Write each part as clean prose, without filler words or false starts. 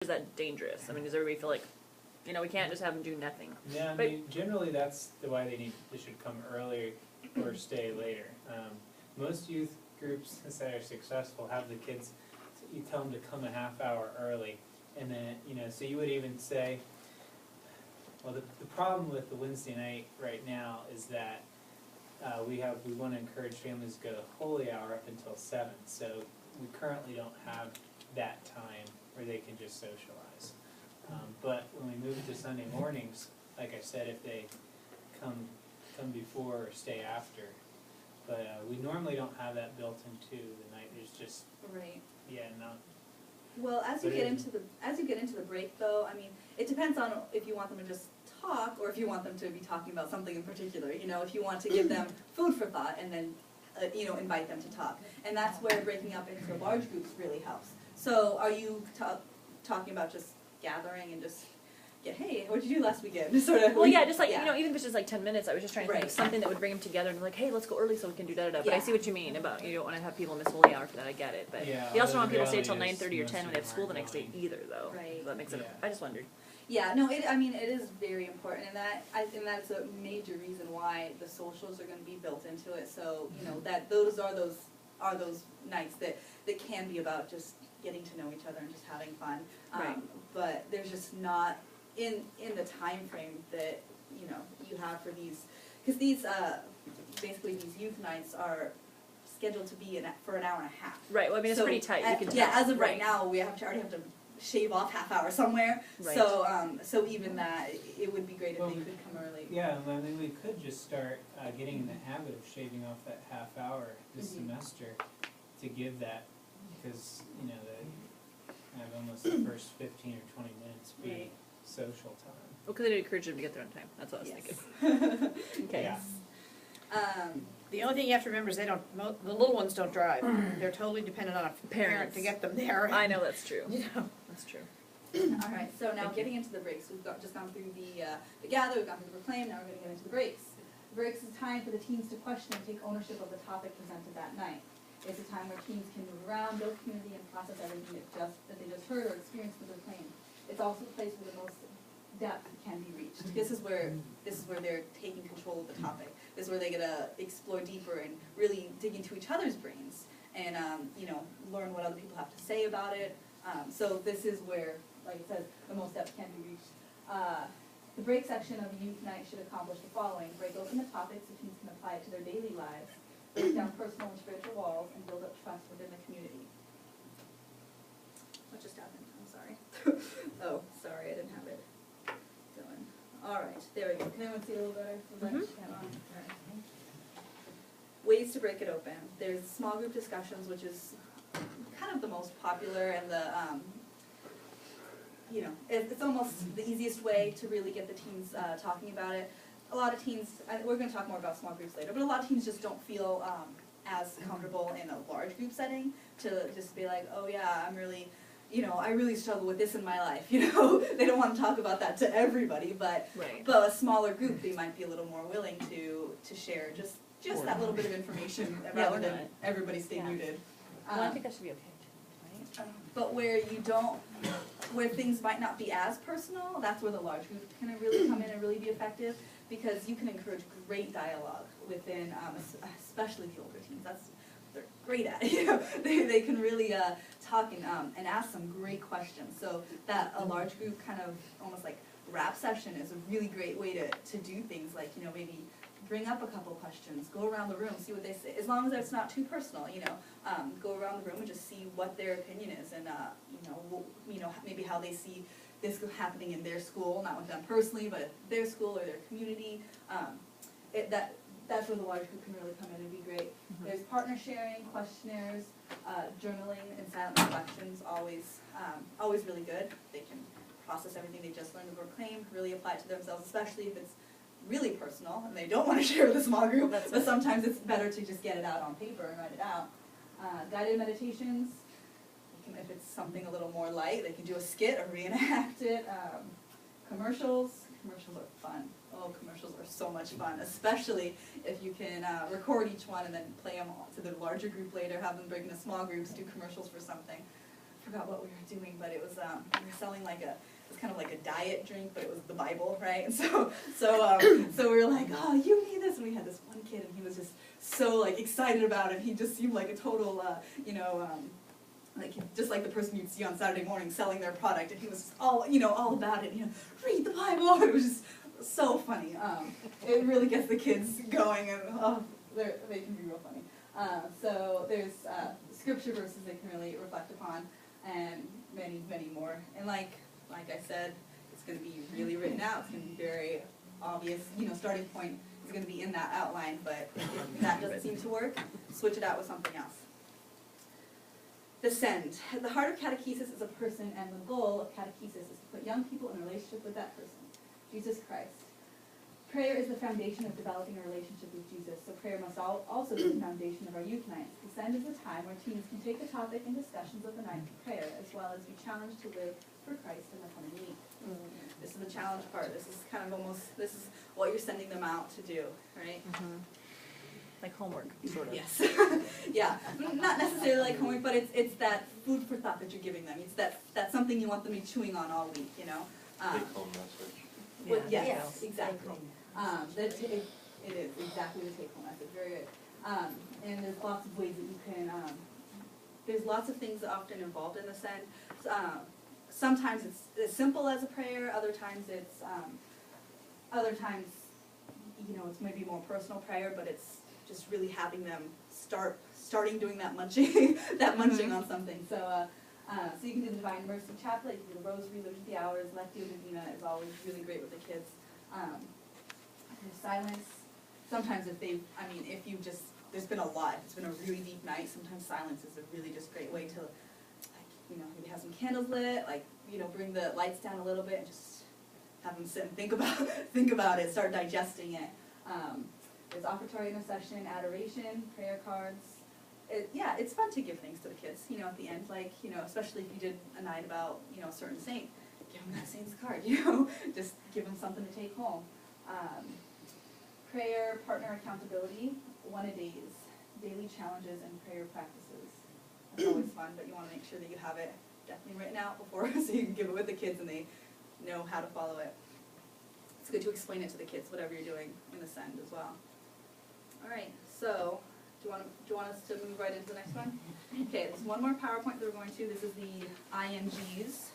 is that dangerous? I mean, does everybody feel like, you know, we can't just have them do nothing? Yeah, I But- mean, generally that's the why they should come early or stay later. Most youth groups that are successful have the kids, you tell them to come a half hour early, and then, you know, so you would even say, well, the problem with the Wednesday night right now is that we want to encourage families to go to holy hour up until 7, so we currently don't have that time where they can just socialize. But when we move to Sunday mornings, like I said, if they come before or stay after, but we normally don't have that built into the night. There's just Right. not. Well, as you get into the break, though, I mean, it depends on if you want them to just talk or if you want them to be talking about something in particular. You know, if you want to give them food for thought and then, you know, invite them to talk, and that's where breaking up into large groups really helps. So, are you talking about just gathering and just hey, what'd you do last weekend? Sort of. Well, yeah, just like, you know, even if it's just like 10 minutes, I was just trying to think of Right. something that would bring them together and be like, hey, let's go early so we can do da-da-da. But I Yeah. see what you mean about you don't want to have people miss holy hour for that, I get it. But Yeah, you also don't the want people to stay till reality is 9:30 or 10 when they have most of school the them next day aren't either, though. Right. So that makes it, Yeah. I just wondered. Yeah, no, I mean, it is very important, and that's a major reason why the socials are going to be built into it. So, you know, that those are those nights that can be about just getting to know each other and just having fun. Right. But there's just not in the time frame that, you know, you have for these, because these basically these youth nights are scheduled to be for an hour and a half. Right, well, I mean, it's So, pretty tight. You can yeah, tell. as of right now, we already have to shave off half hour somewhere. Right. So even that, it would be great if Well, they could come early. Yeah, I mean, we could just start getting in the habit of shaving off that half hour this Mhm. semester to give that, because, you know, have almost the first 15 or 20 minutes be Right. social time. Well, because it encouraged them to get there on time. That's what I was Yes. thinking. Okay. Yeah. The only thing you have to remember is the little ones don't drive. They're totally dependent on a parent to get them there. I know that's true. You know. That's true. All right, so now getting into the breaks, we've just gone through the gather, we've gone through the proclaim, now we're going to get into the breaks. The breaks is time for the teens to question and take ownership of the topic presented that night. It's a time where teens can move around, build community, and process everything that they just heard or experienced in the proclaim. It's also a place where the most depth can be reached. This is where they're taking control of the topic. This is where they get to explore deeper and really dig into each other's brains and you know, learn what other people have to say about it. So this is where, like it says, the most depth can be reached. The break section of a youth night should accomplish the following: break open the topics so teens can apply it to their daily lives, break down personal and spiritual walls, and build up trust within the community. What just happened? I'm sorry. Oh, sorry, I didn't have it going. All right, there we go. Can anyone see a little better? Was that cam on? All right. Ways to break it open. There's small group discussions, which is kind of the most popular and the, you know, it's almost the easiest way to really get the teens talking about it. A lot of teens, we're going to talk more about small groups later, but a lot of teens just don't feel as comfortable in a large group setting to just be like, oh yeah, I'm really, you know, I really struggle with this in my life, you know. They don't want to talk about that to everybody, but Right. a smaller group, they might be a little more willing to share just that little bit of information rather we're than not. everybody stay Yeah. muted. Well, I think that should be okay too, right? But where things might not be as personal, that's where the large group can really come in and really be effective, because you can encourage great dialogue within, especially the older teens. They're great at it. You know, they can really talk and ask some great questions. So that a large group kind of almost like rap session is a really great way to do things like, you know, maybe bring up a couple questions, go around the room, see what they say, as long as it's not too personal, you know, go around the room and just see what their opinion is, and you know, maybe how they see this happening in their school, not with them personally, but at their school or their community. That's where the large group can really come in and be great. Mm-hmm. There's partner sharing, questionnaires, journaling, and silent reflections, always really good. They can process everything they just learned to proclaim, really apply it to themselves, especially if it's really personal and they don't want to share with a small group. That's But sometimes it's better to just get it out on paper and write it out. Guided meditations, if it's something a little more light, they can do a skit or reenact it. Commercials are fun. Oh, commercials are so much fun, especially if you can record each one and then play them to the larger group later, have them break into small groups, do commercials for something. forgot what we were doing, but it was, we were selling like it was kind of like a diet drink, but it was the Bible, right? And so we were like, oh, you need this, and we had this one kid, and he was just so like excited about it. He just seemed like a total, like just like the person you'd see on Saturday morning selling their product, and he was all about it. Read the Bible. It was just so funny. It really gets the kids going, and they can be real funny. So there's scripture verses they can really reflect upon, and many, many more. And like I said, it's going to be really written out. It's going to be very obvious. Starting point is going to be in that outline, but if that doesn't seem to work, switch it out with something else. The send. At the heart of catechesis is a person, and the goal of catechesis is to put young people in a relationship with that person, Jesus Christ. Prayer is the foundation of developing a relationship with Jesus, so prayer must also be the foundation of our youth nights. The send is a time where teens can take the topic and discussions of the night to prayer, as well as be challenged to live for Christ in the coming week. This is the challenge part. This is kind of this is what you're sending them out to do, right? Like homework, sort of. Yes. Yeah. Not necessarily like homework, but it's that food for thought that you're giving them. It's that's something you want them to be chewing on all week, Take home message. Well, Yeah. yes, exactly. It is exactly the take home message. Very good. And there's lots of ways that you can. There's lots of things often involved in the send. Sometimes it's as simple as a prayer. Other times it's it's maybe more personal prayer, but it's just really having them starting doing that munching on something. So you can do the Divine Mercy Chaplet, you can do the Rosary, Liturgy of the Hours, Lectio Divina is always really great with the kids. There's silence. Sometimes if there's been a lot, it's been a really deep night, sometimes silence is a really just great way to, maybe have some candles lit, bring the lights down a little bit and just have them sit and think about it, start digesting it. There's offertory intercession, adoration, prayer cards. It's fun to give things to the kids, at the end, especially if you did a night about, a certain saint, give them that saint's card, just give them something to take home. Prayer, partner accountability, one-a-days, daily challenges, and prayer practices. It's always fun, but you want to make sure that you have it definitely written out before, so you can give it with the kids and they know how to follow it. It's good to explain it to the kids, whatever you're doing in the send as well. All right, so do you want us to move right into the next one? Okay, there's one more PowerPoint that we're going to. This is the INGs.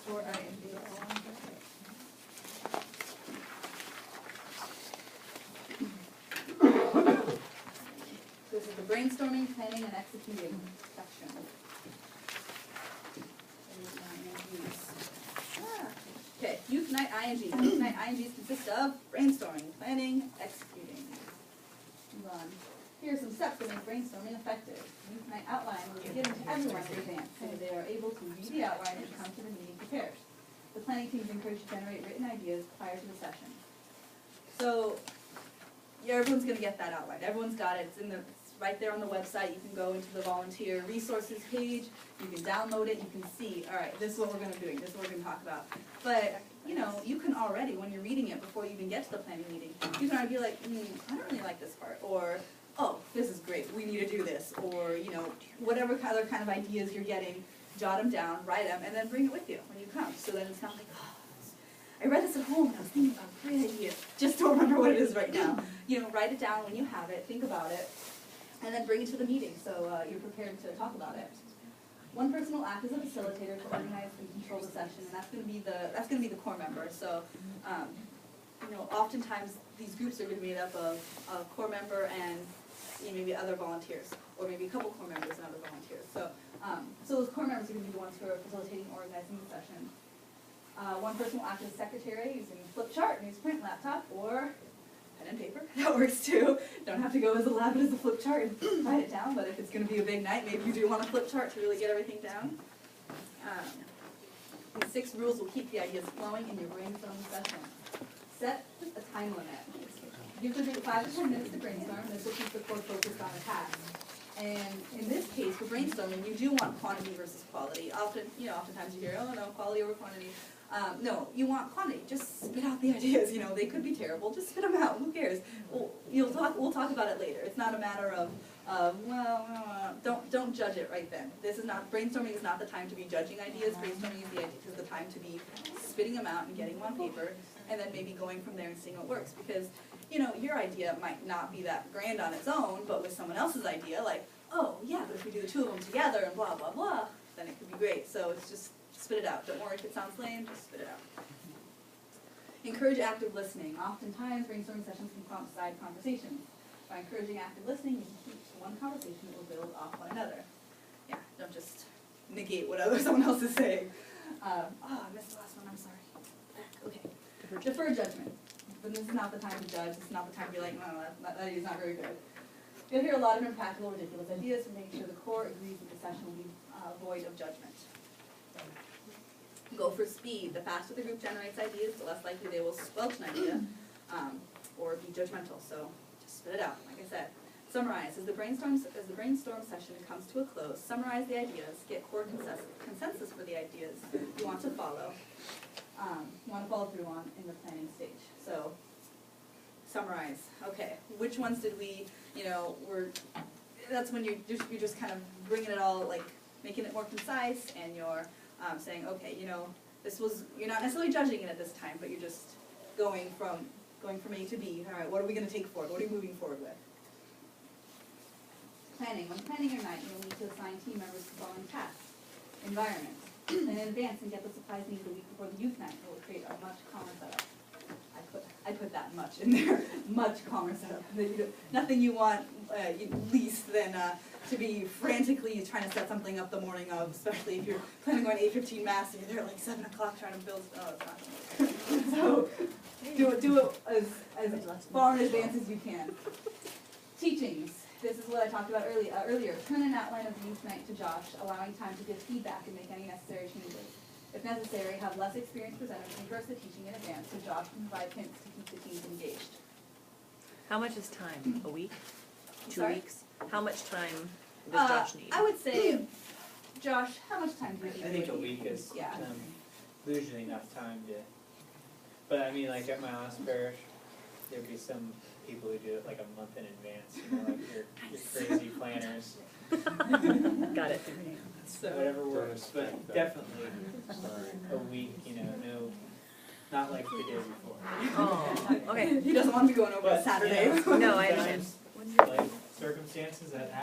Four INGs. This is the brainstorming, planning, and executing section. Okay, Youth Night INGs. Youth Night INGs consist of brainstorming, planning, executing. Move on. Here are some steps that make brainstorming effective. Youth Night outline will be given to everyone in advance, so they are able to read the outline and come to the meeting prepared. The planning team is encouraged to generate written ideas prior to the session. So, everyone's going to get that outline. Everyone's got it. It's right there on the website. You can go into the volunteer resources page. You can download it. You can see, all right, this is what we're going to be doing. This is what we're going to talk about. But, you can already, when you're reading it before you even get to the planning meeting, you can already be like, I don't really like this part. Or, oh, this is great. We need to do this. Or, whatever other kind of ideas you're getting, jot them down, write them, and then bring it with you when you come. So then it's not like, oh, I read this at home and I was thinking about a great idea. Just don't remember what it is right now. Write it down when you have it, think about it, and then bring it to the meeting so you're prepared to talk about it. One person will act as a facilitator to organize and control the session, and that's going to be the core member. So, oftentimes these groups are going to be made up of a core member and maybe other volunteers, or maybe a couple core members and other volunteers. So, those core members are going to be the ones who are facilitating and organizing the session. One person will act as secretary using flip chart, newsprint, laptop, or pen and paper. That works too. Don't have to go as elaborate as the flip chart and write it down, but if it's going to be a big night, maybe you do want a flip chart to really get everything down. These 6 rules will keep the ideas flowing in your brainstorming session. Set a time limit. Give the group 5 to 10 minutes to brainstorm. This will keep the core focused on the task. And in this case, for brainstorming, you do want quantity versus quality. Oftentimes you hear, oh no, quality over quantity. No, you want quantity. Just spit out the ideas. They could be terrible. Just spit them out. Who cares? We'll talk about it later. It's not a matter of don't judge it right then. Brainstorming is not the time to be judging ideas. Brainstorming is the time to be spitting them out and getting them on paper, and then maybe going from there and seeing what works. Because your idea might not be that grand on its own, but with someone else's idea, like, oh yeah, but if we do the two of them together and blah blah blah, then it could be great. So it's just spit it out. Don't worry if it sounds lame, just spit it out. Encourage active listening. Oftentimes, brainstorming sessions can prompt side conversations. By encouraging active listening, you can keep to one conversation that will build off one another. Yeah, don't just negate what someone else is saying. I missed the last one, I'm sorry. Okay. Defer judgment. Then this is not the time to judge. This is not the time to be like, no, that idea is not very good. You'll hear a lot of impractical, ridiculous ideas, so make sure the core agrees that the session will be void of judgment. Go for speed. The faster the group generates ideas, the less likely they will squelch an idea or be judgmental. So just spit it out. Like I said, summarize. As the brainstorm session comes to a close, summarize the ideas. Get core consensus for the ideas you want to follow. Through on in the planning stage. So summarize. Okay, which ones did we? That's when you're just kind of bringing it all, like making it more concise, and you're saying, okay, you're not necessarily judging it at this time, but you're just going from A to B. All right, what are we going to take forward? What are we moving forward with? Planning. When planning your night, you'll need to assign team members to following tasks. Environment. And in advance and get the supplies needed the week before the youth night. It will create a much calmer setup. I put that much in there. Much calmer setup. Nothing you want least than to be frantically trying to set something up the morning of, especially if you're planning on 8:15 mass and you're there at like 7 o'clock trying to build. Oh, it's not gonna work. So do it as far in advance as you can. Teachings. This is what I talked about earlier. Turn an outline of the youth night to Josh, allowing time to give feedback and make any necessary changes. If necessary, have less experienced presenters rehearse the teaching in advance so Josh can provide hints to keep the teams engaged. How much is time? A week? 2 Sorry? weeks? How much time does Josh need? I would say, Josh, how much time do you need? I think a week is Yeah. usually enough time to. But I mean, like at my last parish, there'd be some people who do it like a month in advance. Like your crazy planners. Got it. So, Whatever works, but definitely a week. Not like the day before. Oh, okay. he doesn't want to be going over But, Saturday. No, I understand. Sometimes, like circumstances that